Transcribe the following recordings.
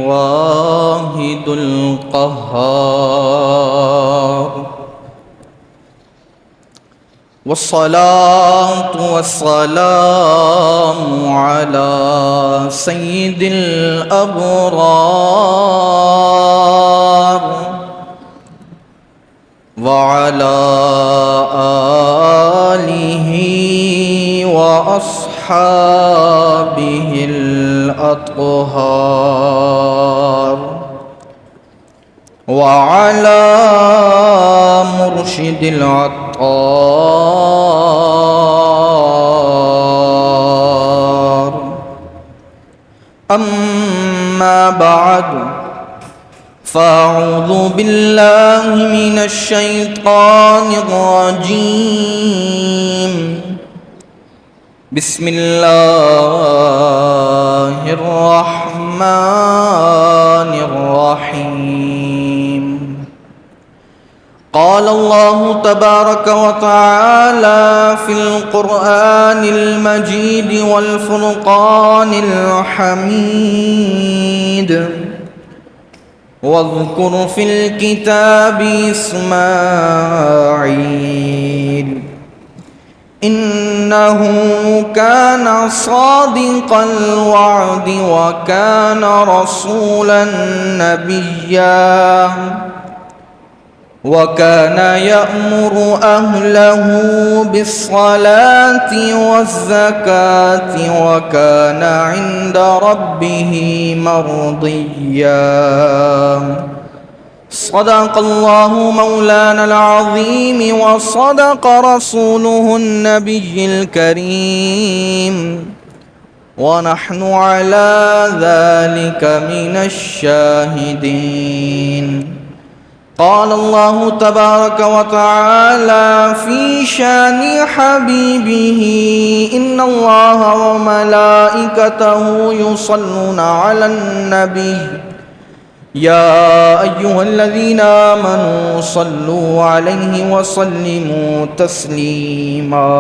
الواحد القهار والصلاة والسلام على سيد الأبرار وعلى آله وأصحابه الأطهار وعلى مرشد العطار. أما بعد، فأعوذ بالله من الشيطان الرجيم. بسم الله الرحمن الرحيم. قال الله تبارك وتعالى في القرآن المجيد والفرقان الحميد: واذكر في الكتاب إسماعيل إنه كان صادق الوعد وكان رسولا نبيا وكان يأمر أهله بالصلاة والزكاة وكان عند ربه مرضيا. صدق الله مولانا العظيم وصدق رسوله النبي الكريم ونحن على ذلك من الشاهدين. قال الله تبارك وتعالى في شان حبيبه: إن الله وملائكته يصلون على النبي يا أيها الذين آمنوا صلوا عليه وسلموا تسليما.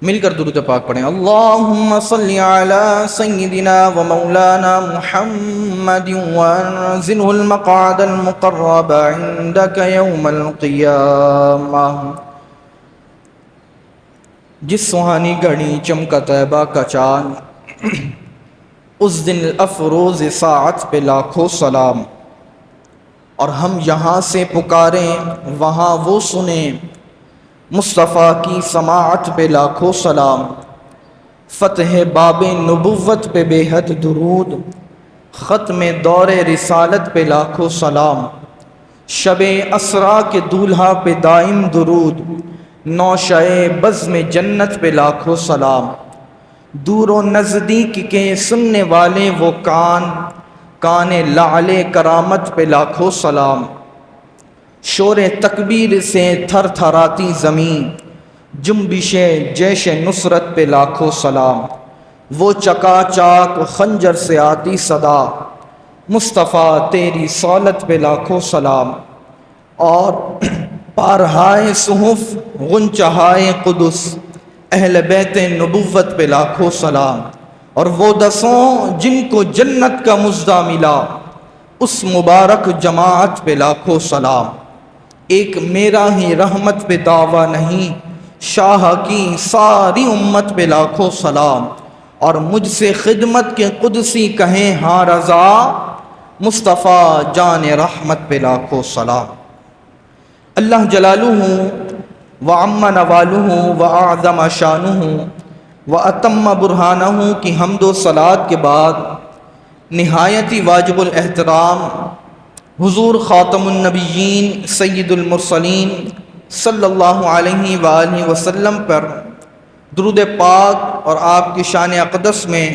مل کر درود پاک پڑھیں. اللہم صلی علی سیدنا و مولانا محمد وانزلہ المقعد المقرب عندک یوم القیامہ. جس سہانی گھڑی چمکا طیبہ کا چاند، اس دن افروز ساعت پہ لاکھوں سلام. اور ہم یہاں سے پکاریں وہاں وہ سنیں، مصطفیٰ کی سماعت پہ لاکھوں سلام. فتح باب نبوت پہ بے حد درود، ختم دور رسالت پہ لاکھوں سلام. شب اسرا کے دولہا پہ دائم درود، نوشہ بزم جنت پہ لاکھوں سلام. دور و نزدیک کے سننے والے وہ کان لعل کرامت پہ لاکھوں سلام. شور تکبیر سے تھر تھراتی زمین، جنبش جیش نصرت پہ لاکھوں سلام. وہ چکا چاک خنجر سے آتی صدا، مصطفیٰ تیری صولت پہ لاکھوں سلام. اور پارہائے صحف غنچہائے قدس، اہل بیت نبوت پہ لاکھوں سلام. اور وہ دسوں جن کو جنت کا مژدہ ملا، اس مبارک جماعت پہ لاکھوں سلام. ایک میرا ہی رحمت پہ دعویٰ نہیں، شاہ کی ساری امت پہ لاکھوں سلام. اور مجھ سے خدمت کے قدسی کہیں ہاں رضا، مصطفیٰ جان رحمت پہ لاکھوں سلام. اللہ جلالہ وعم نوالہ وأعظم شانہ وأتم برہانہ کی حمد و صلات کے بعد نہایتی واجب الاحترام حضور خاتم النبیین سید المرسلین صلی اللہ علیہ وآلہ وسلم پر درود پاک اور آپ کی شان اقدس میں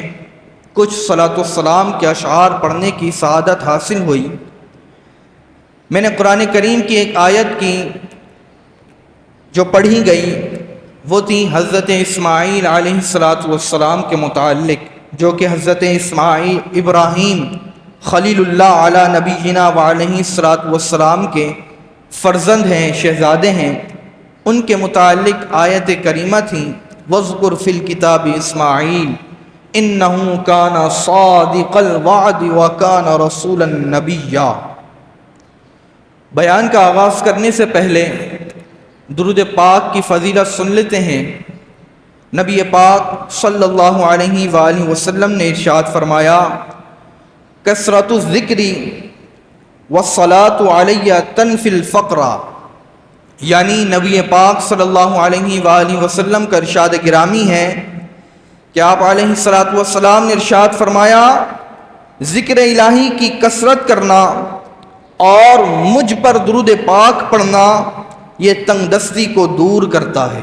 کچھ صلاۃ والسلام کے اشعار پڑھنے کی سعادت حاصل ہوئی. میں نے قرآن کریم کی ایک آیت کی جو پڑھی گئی وہ تھی حضرت اسماعیل علیہ السلام کے متعلق، جو کہ حضرت اسماعیل ابراہیم خلیل اللہ علی نبینا وعلیہ السلام کے فرزند ہیں، شہزادے ہیں. ان کے متعلق آیت کریمہ تھی وَاذْكُرْ فِي الْكِتَابِ إِسْمَاعِيلَ إِنَّهُ كَانَ صَادِقَ الْوَعْدِ وَكَانَ رَسُولًا نَبِيًّا۔ بیان کا آغاز کرنے سے پہلے درود پاک کی فضیلت سن لیتے ہیں۔ نبی پاک صلی اللہ علیہ وآلہ وسلم نے ارشاد فرمایا کثرت الذکر والصلاة علی تنفی الفقر، یعنی نبی پاک صلی اللہ علیہ وآلہ وسلم کا ارشاد گرامی ہے کہ آپ علیہ الصلاۃ والسلام نے ارشاد فرمایا ذکر الہی کی کثرت کرنا اور مجھ پر درود پاک پڑھنا یہ تنگ دستی کو دور کرتا ہے۔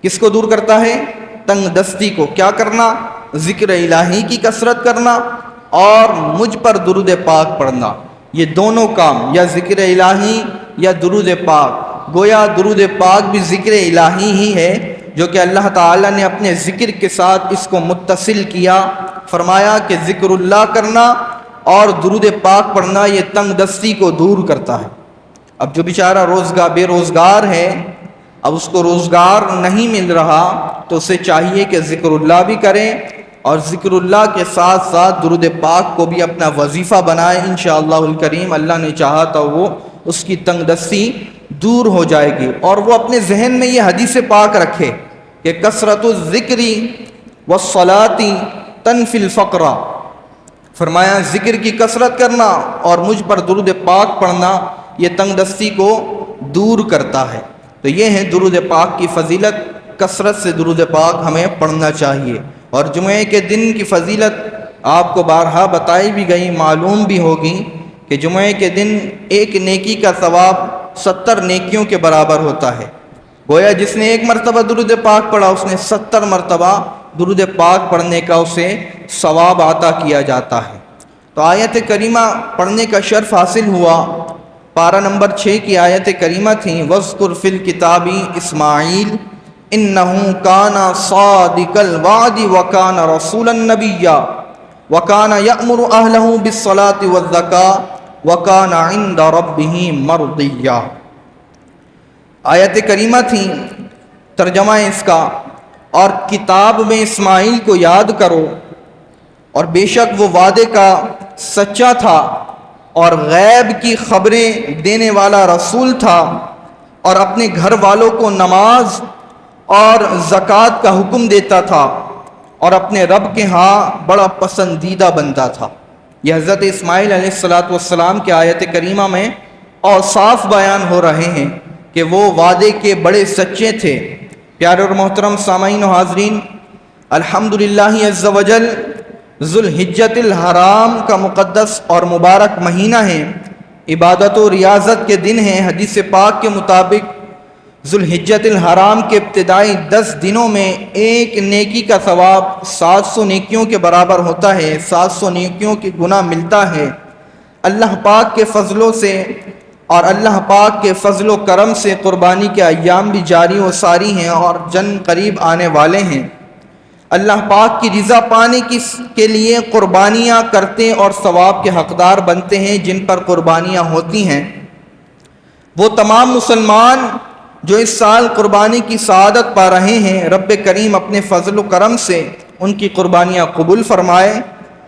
کس کو دور کرتا ہے؟ تنگ دستی کو۔ کیا کرنا؟ ذکر الہی کی کثرت کرنا اور مجھ پر درود پاک پڑھنا۔ یہ دونوں کام، یا ذکر الہی یا درود پاک، گویا درود پاک بھی ذکر الہی ہی ہے جو کہ اللہ تعالیٰ نے اپنے ذکر کے ساتھ اس کو متصل کیا۔ فرمایا کہ ذکر اللہ کرنا اور درود پاک پڑھنا یہ تنگ دستی کو دور کرتا ہے۔ اب جو بیچارہ بے روزگار ہے، اب اس کو روزگار نہیں مل رہا، تو اسے چاہیے کہ ذکر اللہ بھی کریں اور ذکر اللہ کے ساتھ ساتھ درود پاک کو بھی اپنا وظیفہ بنائے۔ انشاءاللہ الکریم اللہ نے چاہا تو وہ اس کی تنگ دستی دور ہو جائے گی، اور وہ اپنے ذہن میں یہ حدیث پاک رکھے کہ کثرت الذکر والصلاۃ تنفی الفقر۔ فرمایا ذکر کی کثرت کرنا اور مجھ پر درود پاک پڑھنا یہ تنگ دستی کو دور کرتا ہے۔ تو یہ ہے درود پاک کی فضیلت، کثرت سے درود پاک ہمیں پڑھنا چاہیے۔ اور جمعے کے دن کی فضیلت آپ کو بارہا بتائی بھی گئی، معلوم بھی ہوگی کہ جمعے کے دن ایک نیکی کا ثواب 70 نیکیوں کے برابر ہوتا ہے۔ گویا جس نے ایک مرتبہ درود پاک پڑھا اس نے 70 مرتبہ درود پاک پڑھنے کا اسے ثواب عطا کیا جاتا ہے۔ تو آیت کریمہ پڑھنے کا شرف حاصل ہوا۔ پارہ نمبر 6 کی آیت کریمہ تھی وَاذْكُرْ فِي الْكِتَابِ إِسْمَاعِيلَ إِنَّهُ كَانَ صَادِقَ الْوَعْدِ وَكَانَ رَسُولًا نَبِيًّا وَكَانَ يَأْمُرُ أَهْلَهُ بِالصَّلَاةِ وَالزَّكَاةِ وَكَانَ عِندَ رَبِّهِ مَرْضِيًّا۔ آیت کریمہ تھی، ترجمہ اس کا، اور کتاب میں اسماعیل کو یاد کرو، اور بے شک وہ وعدے کا سچا تھا اور غیب کی خبریں دینے والا رسول تھا، اور اپنے گھر والوں کو نماز اور زکوٰۃ کا حکم دیتا تھا، اور اپنے رب کے ہاں بڑا پسندیدہ بندہ تھا۔ یہ حضرت اسماعیل علیہ السلام کے آیت کریمہ میں اوصاف بیان ہو رہے ہیں کہ وہ وعدے کے بڑے سچے تھے۔ پیارے اور محترم سامعین و حاضرین، الحمدللہ عز وجل ذوالحجۃ الحرام کا مقدس اور مبارک مہینہ ہے، عبادت و ریاضت کے دن ہیں۔ حدیث پاک کے مطابق ذوالحجۃ الحرام کے ابتدائی 10 دنوں میں ایک نیکی کا ثواب 700 نیکیوں کے برابر ہوتا ہے، 700 نیکیوں کی گناہ ملتا ہے۔ اللہ پاک کے فضلوں سے اور اللہ پاک کے فضل و کرم سے قربانی کے ایام بھی جاری و ساری ہیں اور جن قریب آنے والے ہیں۔ اللہ پاک کی رضا پانے کے لیے قربانیاں کرتے اور ثواب کے حقدار بنتے ہیں جن پر قربانیاں ہوتی ہیں۔ وہ تمام مسلمان جو اس سال قربانی کی سعادت پا رہے ہیں، رب کریم اپنے فضل و کرم سے ان کی قربانیاں قبول فرمائے،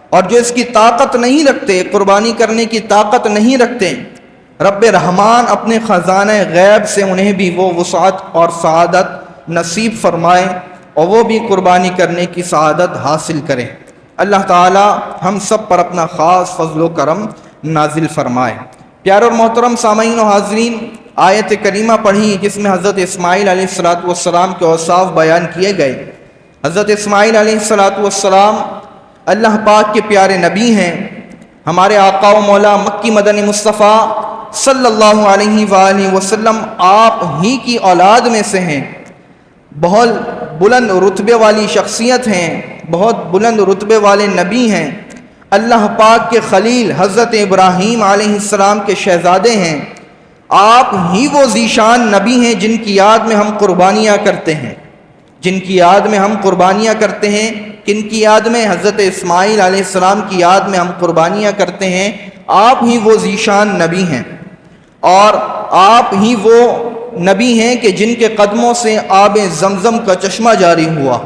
اور جو اس کی طاقت نہیں رکھتے، قربانی کرنے کی طاقت نہیں رکھتے، رب رحمان اپنے خزانہ غیب سے انہیں بھی وہ وسعت اور سعادت نصیب فرمائے اور وہ بھی قربانی کرنے کی سعادت حاصل کریں۔ اللہ تعالی ہم سب پر اپنا خاص فضل و کرم نازل فرمائے۔ پیارے اور محترم سامعین و حاضرین، آیت کریمہ پڑھی جس میں حضرت اسماعیل علیہ السلام کے اوصاف بیان کیے گئے۔ حضرت اسماعیل علیہ السلام اللہ پاک کے پیارے نبی ہیں، ہمارے آقا و مولا مکی مدنی مصطفیٰ صلی اللہ علیہ وآلہ وسلم آپ ہی کی اولاد میں سے ہیں، بہت بلند رتبے والی شخصیت ہیں، بہت بلند رتبے والے نبی ہیں، اللہ پاک کے خلیل حضرت ابراہیم علیہ السلام کے شہزادے ہیں۔ آپ ہی وہ ذیشان نبی ہیں جن کی یاد میں ہم قربانیاں کرتے ہیں، جن کی یاد میں ہم قربانیاں کرتے ہیں۔ کن کی یاد میں؟ حضرت اسماعیل علیہ السلام کی یاد میں ہم قربانیاں کرتے ہیں۔ آپ ہی وہ ذیشان نبی ہیں۔ اور آپ ہی وہ نبی ہیں کہ جن کے قدموں سے آب زمزم کا چشمہ جاری ہوا.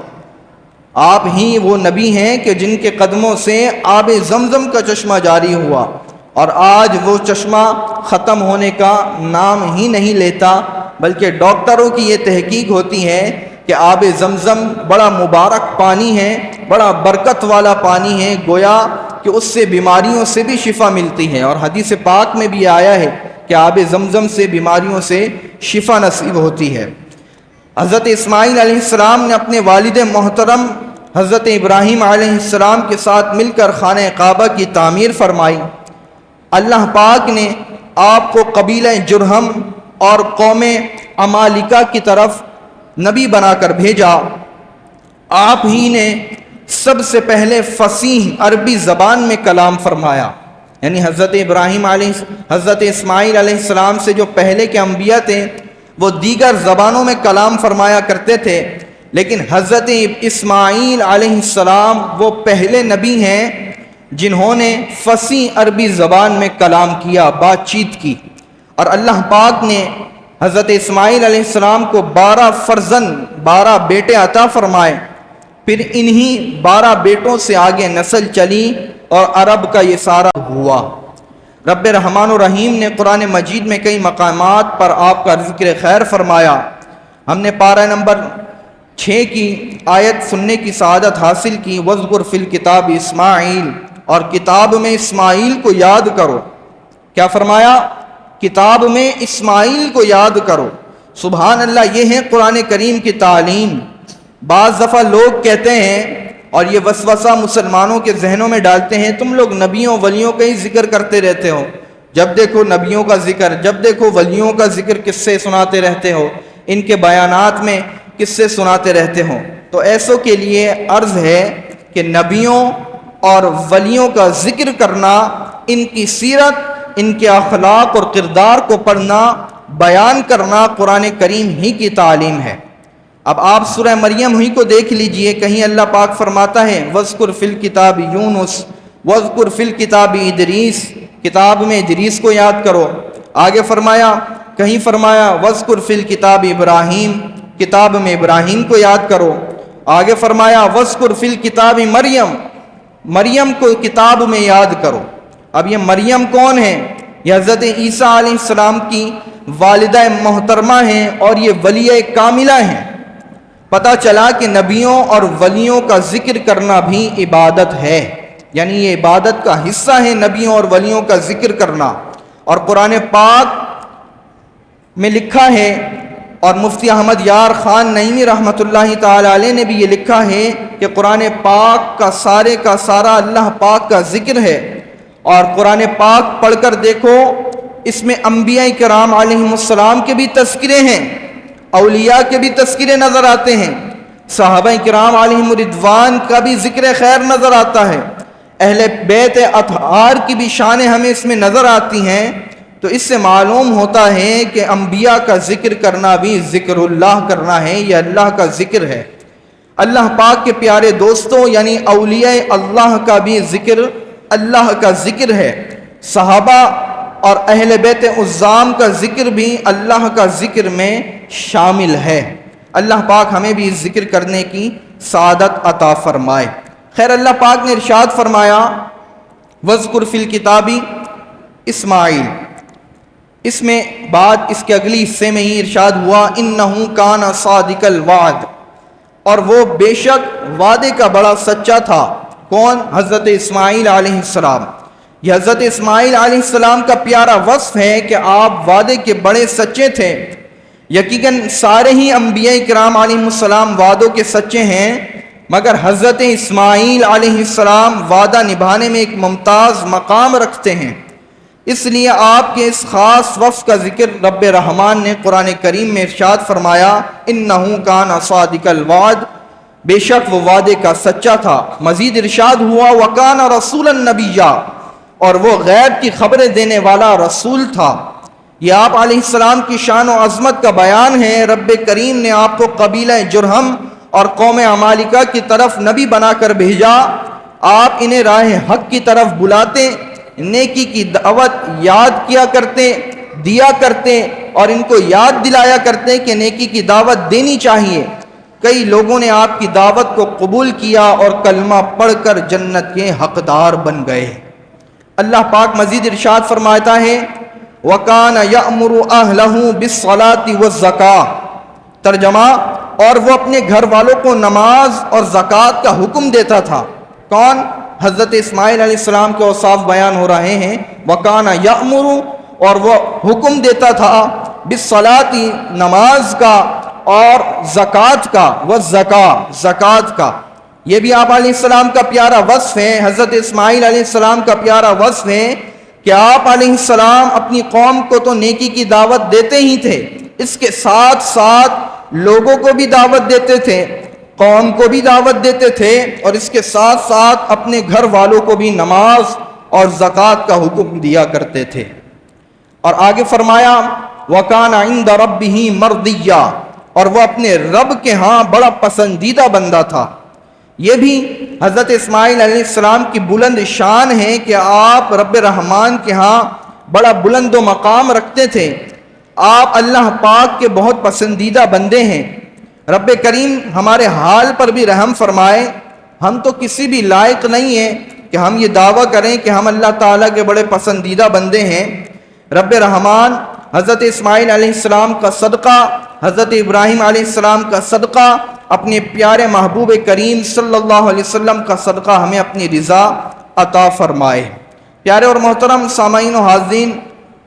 آپ ہی وہ نبی ہیں کہ جن کے قدموں سے آب زمزم کا چشمہ جاری ہوا، اور آج وہ چشمہ ختم ہونے کا نام ہی نہیں لیتا، بلکہ ڈاکٹروں کی یہ تحقیق ہوتی ہے کہ آب زمزم بڑا مبارک پانی ہے، بڑا برکت والا پانی ہے، گویا کہ اس سے بیماریوں سے بھی شفا ملتی ہے. اور حدیث پاک میں بھی آیا ہے کہ آب زمزم سے بیماریوں سے شفا نصیب ہوتی ہے. حضرت اسماعیل علیہ السلام نے اپنے والد محترم حضرت ابراہیم علیہ السلام کے ساتھ مل کر خانہ کعبہ کی تعمیر فرمائی. اللہ پاک نے آپ کو قبیلہ جرہم اور قوم عمالقہ کی طرف نبی بنا کر بھیجا. آپ ہی نے سب سے پہلے فصیح عربی زبان میں کلام فرمایا. یعنی حضرت اسماعیل علیہ السلام سے جو پہلے کے انبیاء تھے وہ دیگر زبانوں میں کلام فرمایا کرتے تھے، لیکن حضرت اسماعیل علیہ السلام وہ پہلے نبی ہیں جنہوں نے فصیح عربی زبان میں کلام کیا، بات چیت کی. اور اللہ پاک نے حضرت اسماعیل علیہ السلام کو 12 فرزند 12 بیٹے عطا فرمائے. پھر انہی 12 بیٹوں سے آگے نسل چلی اور عرب کا یہ سارا ہوا. رب رحمان الرحیم نے قرآن مجید میں کئی مقامات پر آپ کا ذکر خیر فرمایا. ہم نے پارہ نمبر 6 کی آیت سننے کی سعادت حاصل کی. وَاذْكُرْ فِي الْكِتَابِ اسماعیل، اور کتاب میں اسماعیل کو یاد کرو. کیا فرمایا؟ کتاب میں اسماعیل کو یاد کرو. سبحان اللہ، یہ ہے قرآن کریم کی تعلیم. بعض دفعہ لوگ کہتے ہیں اور یہ وسوسہ مسلمانوں کے ذہنوں میں ڈالتے ہیں، تم لوگ نبیوں ولیوں کا ہی ذکر کرتے رہتے ہو، جب دیکھو نبیوں کا ذکر، جب دیکھو ولیوں کا ذکر کس سے سناتے رہتے ہو، ان کے بیانات میں کس سے سناتے رہتے ہو. تو ایسوں کے لیے عرض ہے کہ نبیوں اور ولیوں کا ذکر کرنا، ان کی سیرت، ان کے اخلاق اور کردار کو پڑھنا، بیان کرنا قرآن کریم ہی کی تعلیم ہے. اب آپ سورہ مریم ہی کو دیکھ لیجئے، کہیں اللہ پاک فرماتا ہے وَاذْكُرْ فِي الْكِتَابِ یونس وَاذْكُرْ فِي الْكِتَابِ ادریس، کتاب میں ادریس کو یاد کرو. آگے فرمایا، کہیں فرمایا وَاذْكُرْ فِي الْكِتَابِ ابراہیم، کتاب میں ابراہیم کو یاد کرو. آگے فرمایا وَاذْكُرْ فِي الْكِتَابِ مریم، مریم کو کتاب میں یاد کرو. اب یہ مریم کون ہے؟ یہ حضرت عیسیٰ علیہ السلام کی والدہ محترمہ ہیں اور یہ ولیہ کاملہ ہیں. پتہ چلا کہ نبیوں اور ولیوں کا ذکر کرنا بھی عبادت ہے، یعنی یہ عبادت کا حصہ ہے نبیوں اور ولیوں کا ذکر کرنا. اور قرآن پاک میں لکھا ہے، اور مفتی احمد یار خان نعیمی رحمۃ اللہ تعالی علیہ نے بھی یہ لکھا ہے کہ قرآن پاک کا سارا اللہ پاک کا ذکر ہے. اور قرآن پاک پڑھ کر دیکھو، اس میں انبیاء کرام علیہم السلام کے بھی تذکرے ہیں، اولیاء کے بھی تذکرے نظر آتے ہیں، صحابہ کرام علیہم رضوان کا بھی ذکر خیر نظر آتا ہے، اہل بیت اطہار کی بھی شانیں ہمیں اس میں نظر آتی ہیں. تو اس سے معلوم ہوتا ہے کہ انبیاء کا ذکر کرنا بھی ذکر اللہ کرنا ہے، یہ اللہ کا ذکر ہے. اللہ پاک کے پیارے دوستوں، یعنی اولیاء اللہ کا بھی ذکر اللہ کا ذکر ہے. صحابہ اور اہل بیت عظام کا ذکر بھی اللہ کا ذکر میں شامل ہے. اللہ پاک ہمیں بھی اس ذکر کرنے کی سعادت عطا فرمائے. خیر، اللہ پاک نے ارشاد فرمایا وَاذْكُرْ فِي الْكِتَابِ اسماعیل. اس میں بعد اس کے اگلی حصے میں ہی ارشاد ہوا اِنَّهُ كَانَ صَادِقَ الْوَعْدِ، اور وہ بے شک وعدے کا بڑا سچا تھا. کون؟ حضرت اسماعیل علیہ السلام. یہ حضرت اسماعیل علیہ السلام کا پیارا وصف ہے کہ آپ وعدے کے بڑے سچے تھے. یقیناً سارے ہی انبیاء کرام علیہ السلام وعدوں کے سچے ہیں، مگر حضرت اسماعیل علیہ السلام وعدہ نبھانے میں ایک ممتاز مقام رکھتے ہیں. اس لیے آپ کے اس خاص وصف کا ذکر رب رحمان نے قرآن کریم میں ارشاد فرمایا اِنَّهُ كَانَ صَادِقَ الْوَعْدِ، بے شک وہ وعدے کا سچا تھا. مزید ارشاد ہوا وَكَانَ رَسُولًا نَبِيًّا، اور وہ غیب کی خبریں دینے والا رسول تھا. یہ آپ علیہ السلام کی شان و عظمت کا بیان ہے. رب کریم نے آپ کو قبیلہ جرہم اور قوم عمالقہ کی طرف نبی بنا کر بھیجا. آپ انہیں راہ حق کی طرف بلاتے، نیکی کی دعوت یاد کیا کرتے، دیا کرتے اور ان کو یاد دلایا کرتے کہ نیکی کی دعوت دینی چاہیے۔ کئی لوگوں نے آپ کی دعوت کو قبول کیا اور کلمہ پڑھ کر جنت کے حقدار بن گئے۔ اللہ پاک مزید ارشاد فرماتا ہے وَكَانَ يَأْمُرُ أَهْلَهُ بِالصَّلَاةِ وَالزَّكَاةِ، ترجمہ، اور وہ اپنے گھر والوں کو نماز اور زکوٰۃ کا حکم دیتا تھا۔ کون؟ حضرت اسماعیل علیہ السلام کے اوصاف بیان ہو رہے ہیں۔ وَكَانَ يَأْمُرُ، اور وہ حکم دیتا تھا، بِالصَّلَاةِ، نماز کا، اور زکوٰۃ کا، وَالزَّكَاةِ، زکوٰۃ کا۔ یہ بھی آپ علیہ السلام کا پیارا وصف ہے، حضرت اسماعیل علیہ السلام کا پیارا وصف ہے کہ آپ علیہ السلام اپنی قوم کو تو نیکی کی دعوت دیتے ہی تھے، اس کے ساتھ ساتھ لوگوں کو بھی دعوت دیتے تھے، قوم کو بھی دعوت دیتے تھے، اور اس کے ساتھ ساتھ اپنے گھر والوں کو بھی نماز اور زکوٰۃ کا حکم دیا کرتے تھے۔ اور آگے فرمایا وَكَانَ عِندَ رَبِّهِ مَرْضِيًّا، اور وہ اپنے رب کے ہاں بڑا پسندیدہ بندہ تھا۔ یہ بھی حضرت اسماعیل علیہ السلام کی بلند شان ہے کہ آپ رب رحمان کے ہاں بڑا بلند و مقام رکھتے تھے، آپ اللہ پاک کے بہت پسندیدہ بندے ہیں۔ رب کریم ہمارے حال پر بھی رحم فرمائے، ہم تو کسی بھی لائق نہیں ہیں کہ ہم یہ دعویٰ کریں کہ ہم اللہ تعالیٰ کے بڑے پسندیدہ بندے ہیں۔ رب رحمان حضرت اسماعیل علیہ السلام کا صدقہ، حضرت ابراہیم علیہ السلام کا صدقہ، اپنے پیارے محبوب کریم صلی اللہ علیہ وسلم کا صدقہ ہمیں اپنی رضا عطا فرمائے۔ پیارے اور محترم سامعین و حاضرین،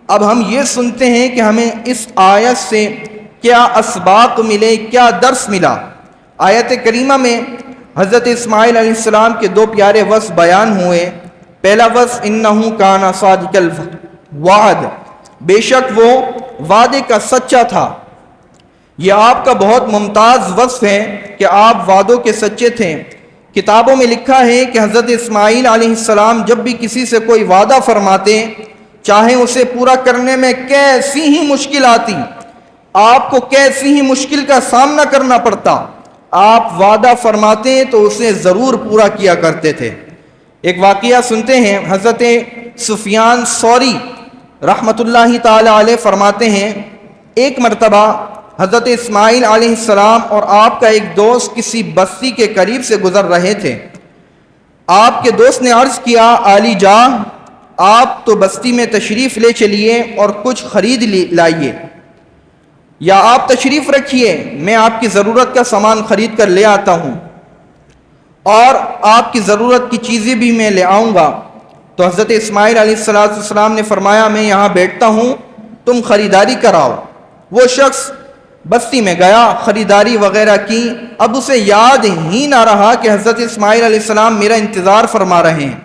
اب ہم یہ سنتے ہیں کہ ہمیں اس آیت سے کیا اسباق ملے، کیا درس ملا۔ آیت کریمہ میں حضرت اسماعیل علیہ السلام کے دو پیارے وصف بیان ہوئے۔ پہلا وصف انہو کان صادق الوعد، بے شک وہ وعدے کا سچا تھا۔ یہ آپ کا بہت ممتاز وصف ہے کہ آپ وعدوں کے سچے تھے۔ کتابوں میں لکھا ہے کہ حضرت اسماعیل علیہ السلام جب بھی کسی سے کوئی وعدہ فرماتے، چاہے اسے پورا کرنے میں کیسی ہی مشکل آتی، آپ کو کیسی ہی مشکل کا سامنا کرنا پڑتا، آپ وعدہ فرماتے تو اسے ضرور پورا کیا کرتے تھے۔ ایک واقعہ سنتے ہیں، حضرت سفیان ثوری رحمۃ اللہ تعالی علیہ فرماتے ہیں ایک مرتبہ حضرت اسماعیل علیہ السلام اور آپ کا ایک دوست کسی بستی کے قریب سے گزر رہے تھے۔ آپ کے دوست نے عرض کیا عالی جاہ، آپ تو بستی میں تشریف لے چلیے اور کچھ خرید لائیے، یا آپ تشریف رکھیے، میں آپ کی ضرورت کا سامان خرید کر لے آتا ہوں اور آپ کی ضرورت کی چیزیں بھی میں لے آؤں گا۔ تو حضرت اسماعیل علیہ السلام نے فرمایا میں یہاں بیٹھتا ہوں، تم خریداری کراؤ۔ وہ شخص بستی میں گیا، خریداری وغیرہ کی، اب اسے یاد ہی نہ رہا کہ حضرت اسماعیل علیہ السلام میرا انتظار فرما رہے ہیں،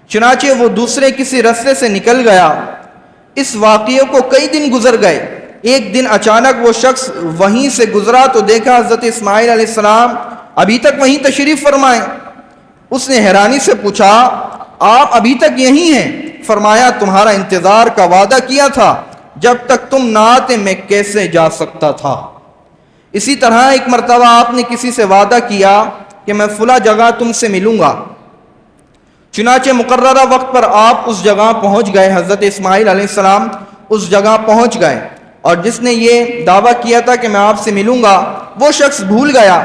چنانچہ وہ دوسرے کسی رستے سے نکل گیا۔ اس واقعے کو کئی دن گزر گئے۔ ایک دن اچانک وہ شخص وہیں سے گزرا تو دیکھا حضرت اسماعیل علیہ السلام ابھی تک وہیں تشریف فرمائے۔ اس نے حیرانی سے پوچھا آپ ابھی تک یہیں ہیں؟ فرمایا تمہارا انتظار کا وعدہ کیا تھا، جب تک تم نہ آتے میں کیسے جا سکتا تھا۔ اسی طرح ایک مرتبہ آپ نے کسی سے وعدہ کیا کہ میں فلاں جگہ تم سے ملوں گا، چنانچہ مقررہ وقت پر آپ اس جگہ پہنچ گئے۔ حضرت اسماعیل علیہ السلام اس جگہ پہنچ گئے اور جس نے یہ دعویٰ کیا تھا کہ میں آپ سے ملوں گا، وہ شخص بھول گیا۔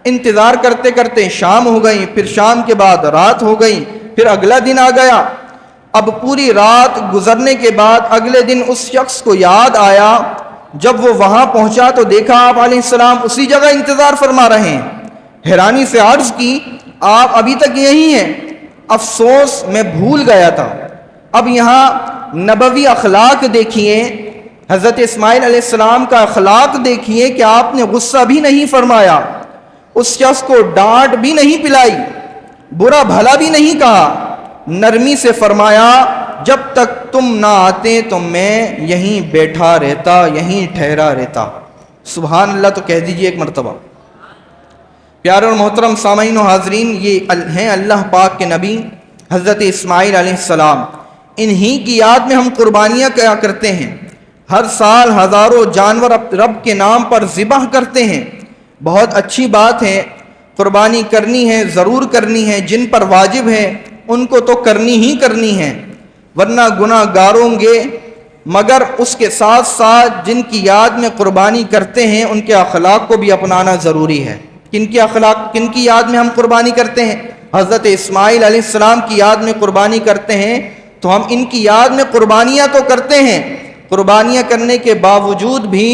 انتظار کرتے کرتے شام ہو گئی، پھر شام کے بعد رات ہو گئی، پھر اگلا دن آ گیا۔ اب پوری رات گزرنے کے بعد اگلے دن اس شخص کو یاد آیا، جب وہ وہاں پہنچا تو دیکھا آپ علیہ السلام اسی جگہ انتظار فرما رہے ہیں۔ حیرانی سے عرض کی آپ ابھی تک یہی ہیں؟ افسوس میں بھول گیا تھا۔ اب یہاں نبوی اخلاق دیکھیے، حضرت اسماعیل علیہ السلام کا اخلاق دیکھیے کہ آپ نے غصہ بھی نہیں فرمایا، اس شخص کو ڈانٹ بھی نہیں پلائی، برا بھلا بھی نہیں کہا، نرمی سے فرمایا جب تک تم نہ آتے تو میں یہیں بیٹھا رہتا، یہیں ٹھہرا رہتا۔ سبحان اللہ تو کہہ دیجئے ایک مرتبہ۔ پیارے اور محترم سامعین و حاضرین، یہ ہیں اللہ پاک کے نبی حضرت اسماعیل علیہ السلام۔ انہی کی یاد میں ہم قربانیاں کیا کرتے ہیں، ہر سال ہزاروں جانور رب کے نام پر ذبح کرتے ہیں۔ بہت اچھی بات ہے، قربانی کرنی ہے، ضرور کرنی ہے، جن پر واجب ہے ان کو تو کرنی ہی کرنی ہے، ورنہ گناہ گاروں گے مگر اس کے ساتھ ساتھ جن کی یاد میں قربانی کرتے ہیں ان کے اخلاق کو بھی اپنانا ضروری ہے۔ کن کی یاد میں ہم قربانی کرتے ہیں؟ حضرت اسماعیل علیہ السلام کی یاد میں قربانی کرتے ہیں، تو ہم ان کی یاد میں قربانیاں تو کرتے ہیں، قربانیاں کرنے کے باوجود بھی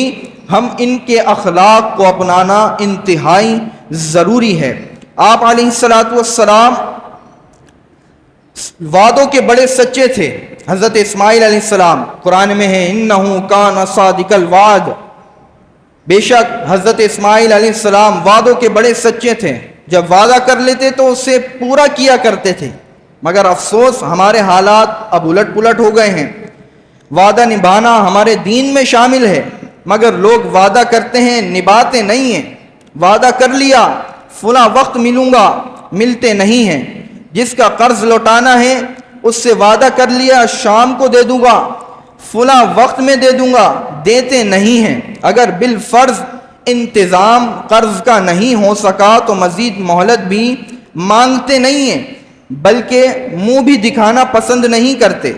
ہم ان کے اخلاق کو اپنانا انتہائی ضروری ہے۔ آپ علیہ السلام وعدوں کے بڑے سچے تھے۔ حضرت اسماعیل علیہ السلام، قرآن میں ہے انہو کان صادق الوعد، بے شک حضرت اسماعیل علیہ السلام وعدوں کے بڑے سچے تھے، جب وعدہ کر لیتے تو اسے پورا کیا کرتے تھے۔ مگر افسوس ہمارے حالات اب الٹ پلٹ ہو گئے ہیں۔ وعدہ نبھانا ہمارے دین میں شامل ہے، مگر لوگ وعدہ کرتے ہیں نبھاتے نہیں ہیں۔ وعدہ کر لیا فلاں وقت ملوں گا، ملتے نہیں ہیں۔ جس کا قرض لوٹانا ہے اس سے وعدہ کر لیا شام کو دے دوں گا، فلاں وقت میں دے دوں گا، دیتے نہیں ہیں۔ اگر بالفرض انتظام قرض کا نہیں ہو سکا تو مزید مہلت بھی مانگتے نہیں ہیں، بلکہ منہ بھی دکھانا پسند نہیں کرتے۔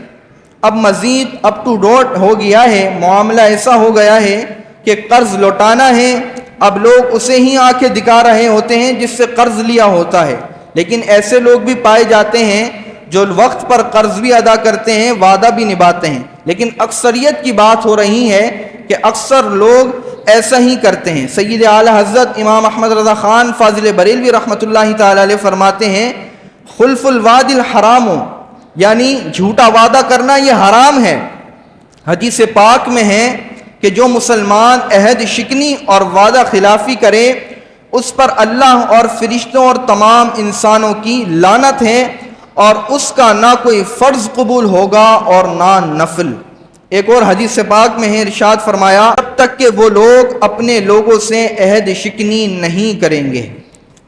اب مزید اپ ٹو ڈیٹ ہو گیا ہے، معاملہ ایسا ہو گیا ہے کہ قرض لوٹانا ہے، اب لوگ اسے ہی آنکھیں دکھا رہے ہوتے ہیں جس سے قرض لیا ہوتا ہے۔ لیکن ایسے لوگ بھی پائے جاتے ہیں جو وقت پر قرض بھی ادا کرتے ہیں، وعدہ بھی نبھاتے ہیں، لیکن اکثریت کی بات ہو رہی ہے کہ اکثر لوگ ایسا ہی کرتے ہیں۔ سید اعلیٰ حضرت امام احمد رضا خان فاضل بریلوی رحمۃ اللہ تعالی علیہ فرماتے ہیں خلف الوعد الحرام، یعنی جھوٹا وعدہ کرنا یہ حرام ہے۔ حدیث پاک میں ہے کہ جو مسلمان عہد شکنی اور وعدہ خلافی کرے اس پر اللہ اور فرشتوں اور تمام انسانوں کی لعنت ہے، اور اس کا نہ کوئی فرض قبول ہوگا اور نہ نفل۔ ایک اور حدیث پاک میں ہے ارشاد فرمایا جب تک کہ وہ لوگ اپنے لوگوں سے عہد شکنی نہیں کریں گے۔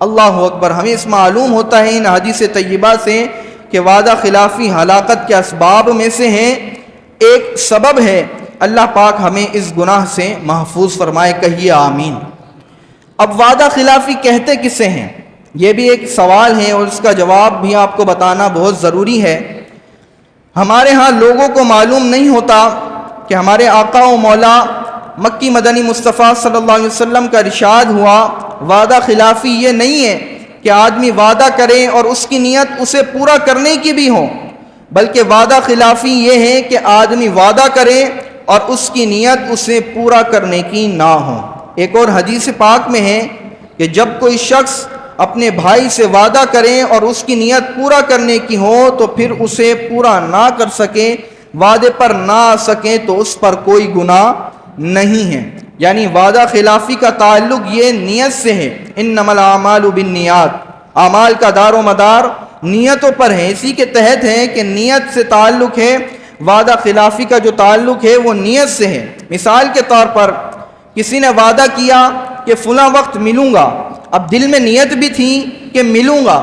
اللہ اکبر۔ ہمیں اس معلوم ہوتا ہے ان حدیث طیبہ سے کہ وعدہ خلافی ہلاکت کے اسباب میں سے ہیں، ایک سبب ہے۔ اللہ پاک ہمیں اس گناہ سے محفوظ فرمائے، کہیے آمین۔ اب وعدہ خلافی کہتے کسے ہیں؟ یہ بھی ایک سوال ہے اور اس کا جواب بھی آپ کو بتانا بہت ضروری ہے۔ ہمارے ہاں لوگوں کو معلوم نہیں ہوتا کہ ہمارے آقا و مولا مکی مدنی مصطفیٰ صلی اللہ علیہ وسلم کا ارشاد ہوا وعدہ خلافی یہ نہیں ہے کہ آدمی وعدہ کرے اور اس کی نیت اسے پورا کرنے کی بھی ہو، بلکہ وعدہ خلافی یہ ہے کہ آدمی وعدہ کرے اور اس کی نیت اسے پورا کرنے کی نہ ہو۔ ایک اور حدیث پاک میں ہے کہ جب کوئی شخص اپنے بھائی سے وعدہ کرے اور اس کی نیت پورا کرنے کی ہو تو پھر اسے پورا نہ کر سکے، وعدے پر نہ آ سکے تو اس پر کوئی گناہ نہیں ہے۔ یعنی وعدہ خلافی کا تعلق یہ نیت سے ہے، انما الاعمال بالنیات، اعمال کا دار و مدار نیتوں پر ہے، اسی کے تحت ہے کہ نیت سے تعلق ہے۔ وعدہ خلافی کا جو تعلق ہے وہ نیت سے ہے۔ مثال کے طور پر کسی نے وعدہ کیا کہ فلاں وقت ملوں گا، اب دل میں نیت بھی تھی کہ ملوں گا،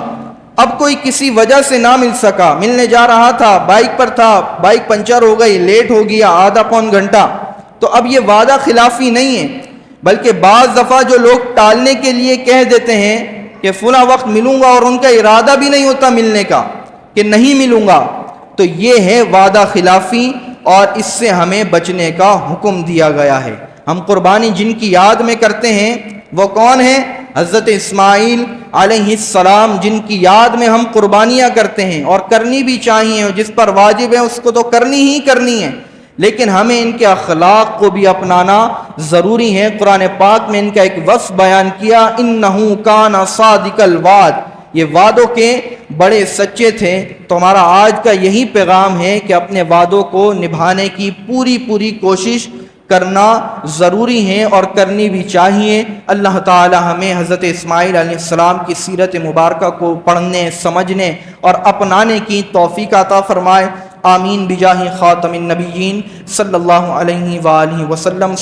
اب کوئی کسی وجہ سے نہ مل سکا، ملنے جا رہا تھا، بائک پر تھا، بائک پنچر ہو گئی، لیٹ ہو گیا آدھا پون گھنٹہ، تو اب یہ وعدہ خلافی نہیں ہے، بلکہ بعض دفعہ جو لوگ ٹالنے کے لیے کہہ دیتے ہیں کہ فلاں وقت ملوں گا اور ان کا ارادہ بھی نہیں ہوتا ملنے کا کہ نہیں ملوں گا، تو یہ ہے وعدہ خلافی، اور اس سے ہمیں بچنے کا حکم دیا گیا ہے۔ ہم قربانی جن کی یاد میں کرتے ہیں وہ کون ہیں؟ حضرت اسماعیل علیہ السلام، جن کی یاد میں ہم قربانیاں کرتے ہیں اور کرنی بھی چاہیے، اور جس پر واجب ہے اس کو تو کرنی ہی کرنی ہے، لیکن ہمیں ان کے اخلاق کو بھی اپنانا ضروری ہے۔ قرآن پاک میں ان کا ایک وصف بیان کیا، انہو کان صادق الوعد، یہ وعدوں کے بڑے سچے تھے۔ تو ہمارا آج کا یہی پیغام ہے کہ اپنے وعدوں کو نبھانے کی پوری کوشش کرنا ضروری ہے اور کرنی بھی چاہیے۔ اللہ تعالی ہمیں حضرت اسماعیل علیہ السلام کی سیرت مبارکہ کو پڑھنے، سمجھنے اور اپنانے کی توفیق عطا فرمائے۔ آمین بجاہ خاتم النبیین صلی اللہ علیہ وآلہ وسلم۔